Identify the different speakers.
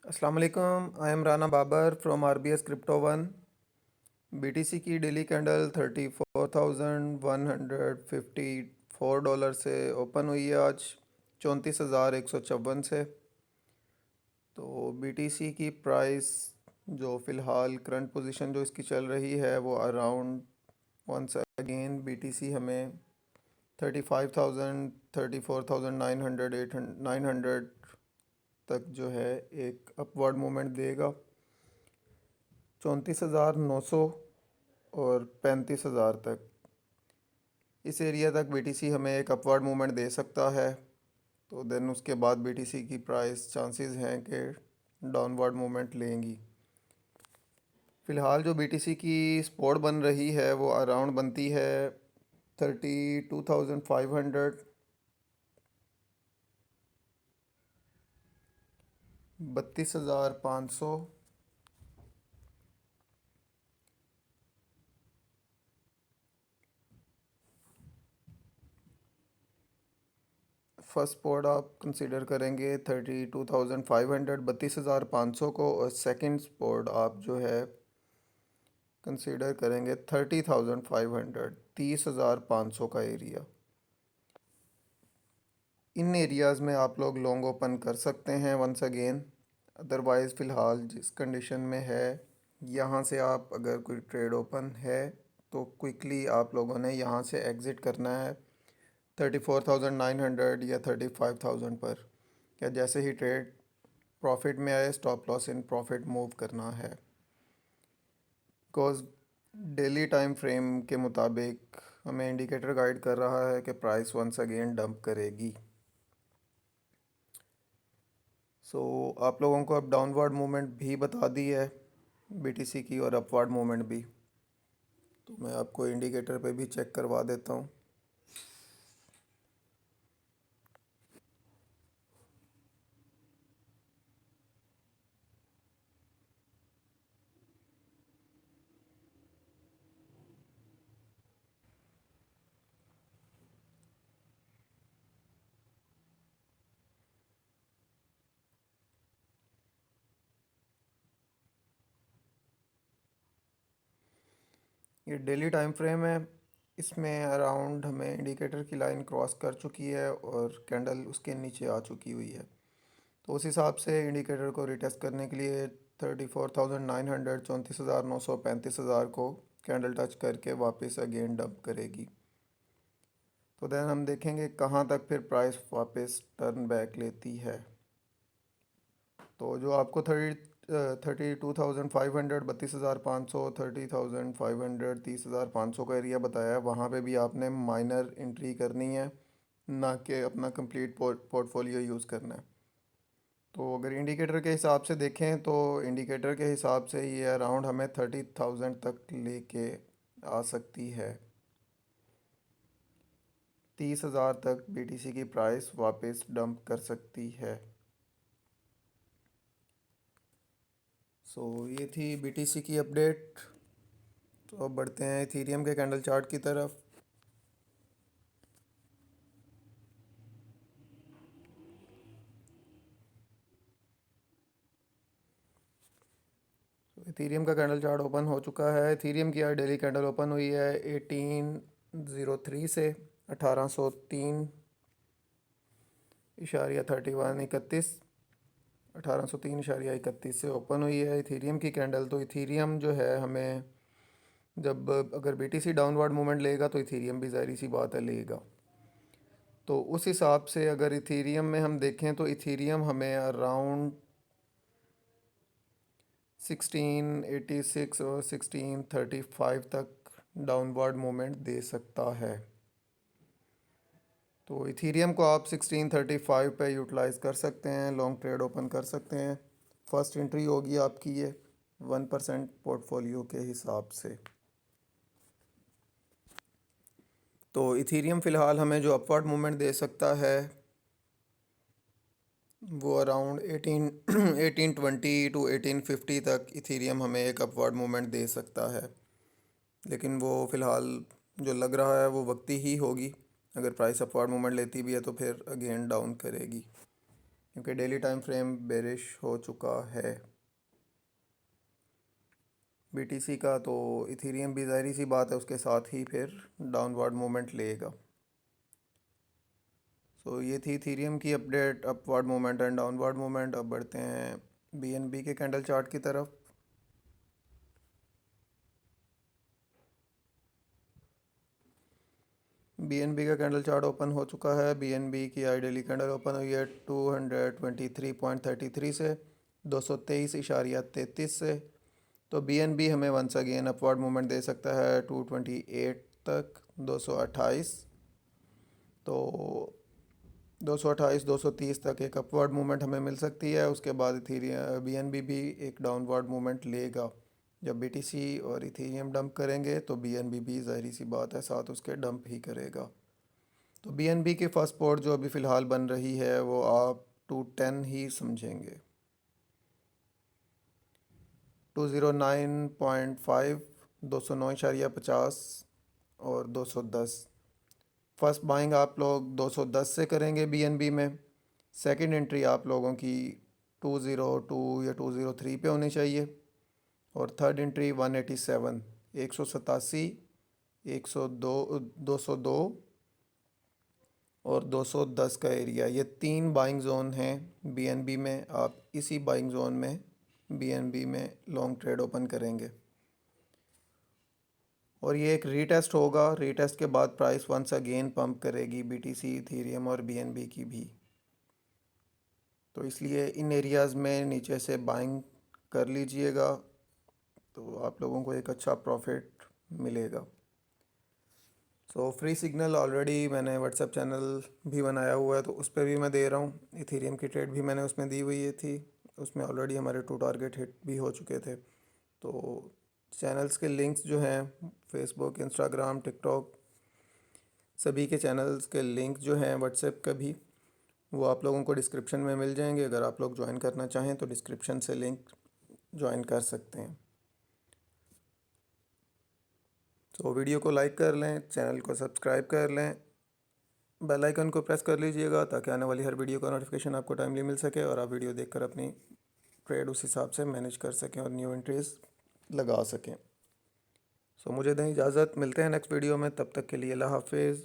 Speaker 1: अस्सलाम वालेकुम। I am Rana Babar from RBS crypto one. BTC की डेली कैंडल 34,154 डॉलर से ओपन हुई है आज 34,154 से। तो BTC की प्राइस जो फ़िलहाल करंट पोजीशन जो इसकी चल रही है वो अराउंड वंस अगेन BTC हमें 35,000 34,900 800 900 तक जो है एक अपवर्ड मूवमेंट देगा। 34,900 और 35,000 तक इस एरिया तक BTC हमें एक अपवर्ड मूवमेंट दे सकता है। तो देन उसके बाद BTC की प्राइस चांसेस हैं कि डाउनवर्ड मूवमेंट लेंगी। फ़िलहाल जो BTC की सपोर्ट बन रही है वो अराउंड बनती है 32,500 32,500 फर्स्ट स्पॉट आप कंसिडर करेंगे 32,500 32,500 को, और सेकंड स्पॉट आप जो है कंसीडर करेंगे 30,500 30,500 का एरिया। इन एरियाज़ में आप लोग लॉन्ग ओपन कर सकते हैं वंस अगेन। अदरवाइज़ फ़िलहाल जिस कंडीशन में है यहाँ से आप अगर कोई ट्रेड ओपन है तो क्विकली आप लोगों ने यहाँ से एग्ज़िट करना है 34,900 या 35,000 पर। या जैसे ही ट्रेड प्रॉफिट में आए stop loss in profit move करना है। बिकॉज डेली टाइम फ्रेम के मुताबिक हमें इंडिकेटर गाइड कर रहा है कि प्राइस वंस अगेन डंप करेगी। आप लोगों को अब डाउनवर्ड मूवमेंट भी बता दी है BTC की और अपवर्ड मूवमेंट भी। तो मैं आपको इंडिकेटर पे भी चेक करवा देता हूँ। ये डेली टाइम फ्रेम है। इसमें अराउंड हमें इंडिकेटर की लाइन क्रॉस कर चुकी है और कैंडल उसके नीचे आ चुकी हुई है। तो उस हिसाब से इंडिकेटर को रिटेस्ट करने के लिए 34,900 34,900 35,000 को कैंडल टच करके वापस अगेन डंप करेगी। तो देन हम देखेंगे कहाँ तक फिर प्राइस वापस टर्न बैक लेती है। तो जो आपको 32,500 32,500 30,500 30,500 का एरिया बताया है वहाँ पे भी आपने माइनर एंट्री करनी है, ना कि अपना कंप्लीट पोर्टफोलियो यूज़ करना है। तो अगर इंडिकेटर के हिसाब से देखें तो इंडिकेटर के हिसाब से ये अराउंड हमें 30,000 तक लेके आ सकती है। 30,000 तक BTC की प्राइस वापस डंप कर सकती है। ये थी BTC की अपडेट। तो अब बढ़ते हैं इथीरियम के कैंडल चार्ट की तरफ। इथीरियम का कैंडल चार्ट ओपन हो चुका है। इथीरियम की आज डेली कैंडल ओपन हुई है 1803 से 1803.31 1803.31 से ओपन हुई है इथीरियम की कैंडल। तो इथीरियम जो है हमें जब अगर BTC डाउनवर्ड मूवमेंट लेगा तो इथीरियम भी ज़ाहिर सी बात है लेगा। तो उस हिसाब से अगर इथीरियम में हम देखें तो इथीरियम हमें अराउंड 1686 और 1635 तक डाउनवर्ड मूवमेंट दे सकता है। तो इथीरियम को आप 1635 पे यूटिलाइज़ कर सकते हैं, लॉन्ग ट्रेड ओपन कर सकते हैं। फर्स्ट एंट्री होगी आपकी ये 1% पोर्टफोलियो के हिसाब से। तो इथीरियम फ़िलहाल हमें जो अपवर्ड मूवमेंट दे सकता है वो अराउंड 1820 टू 1850 तक इथीरियम हमें एक अपवर्ड मूवमेंट दे सकता है। लेकिन वो फ़िलहाल जो लग रहा है वो वक्ती ही होगी। अगर प्राइस अपवर्ड मूवमेंट लेती भी है तो फिर अगेन डाउन करेगी। क्योंकि डेली टाइम फ्रेम बेरिश हो चुका है बीटीसी का। तो इथेरियम भी ज़ाहिर सी बात है उसके साथ ही फिर डाउनवर्ड मूवमेंट लेगा। सो ये थी इथेरियम की update, upward movement and downward movement. अब बढ़ते हैं बीएनबी के कैंडल चार्ट की तरफ। बीएनबी का कैंडल चार्ट ओपन हो चुका है। बीएनबी की आइडियली कैंडल ओपन हुई है 223.33 से 223.33 से। तो बीएनबी हमें वंस अगेन अपवर्ड मूवमेंट दे सकता है 228 तक, 228। तो 228 230 तक एक अपवर्ड मूवमेंट हमें मिल सकती है। उसके बाद इथेरियम बीएनबी भी एक डाउनवर्ड मूवमेंट लेगा। जब बीटीसी और इथेरियम डंप करेंगे तो बीएनबी भी ज़ाहिर सी बात है साथ उसके डंप ही करेगा। तो बीएनबी की फर्स्ट सपोर्ट जो अभी फ़िलहाल बन रही है वो आप 210 ही समझेंगे। 209.5, 209.50 और 210। फर्स्ट बाइंग आप लोग 210 से करेंगे बीएनबी में। सेकंड एंट्री आप लोगों की 202 या 203 पे होनी चाहिए। और थर्ड एंट्री 187, 187, 102, 202 और 210 का एरिया। ये 3 बाइंग जोन हैं बीएनबी में। आप इसी बाइंग जोन में बीएनबी में लॉन्ग ट्रेड ओपन करेंगे और ये एक रीटेस्ट होगा। रीटेस्ट के बाद प्राइस वंस अगेन पंप करेगी बीटीसी, इथेरियम और बीएनबी की भी। तो इसलिए इन एरियाज़ में नीचे से बाइंग कर लीजिएगा तो आप लोगों को एक अच्छा प्रॉफिट मिलेगा। सो फ्री सिग्नल ऑलरेडी मैंने व्हाट्सएप चैनल भी बनाया हुआ है तो उस पर भी मैं दे रहा हूँ। इथेरियम की ट्रेड भी मैंने उसमें दी हुई थी, उसमें ऑलरेडी हमारे 2 टारगेट हिट भी हो चुके थे। तो चैनल्स के लिंक्स जो हैं फेसबुक, इंस्टाग्राम, टिकटॉक, सभी के चैनल्स के लिंक जो हैं व्हाट्सएप का भी, वो आप लोगों को डिस्क्रिप्शन में मिल जाएंगे। अगर आप लोग ज्वाइन करना चाहें तो डिस्क्रिप्शन से लिंक ज्वाइन कर सकते हैं। तो वीडियो को लाइक कर लें, चैनल को सब्सक्राइब कर लें, बेल आइकन को प्रेस कर लीजिएगा ताकि आने वाली हर वीडियो का नोटिफिकेशन आपको टाइमली मिल सके और आप वीडियो देखकर अपनी ट्रेड उस हिसाब से मैनेज कर सकें और न्यू एंट्रीज लगा सकें। सो मुझे दें इजाज़त, मिलते हैं नेक्स्ट वीडियो में। तब तक के लिए अल्लाह हाफिज़।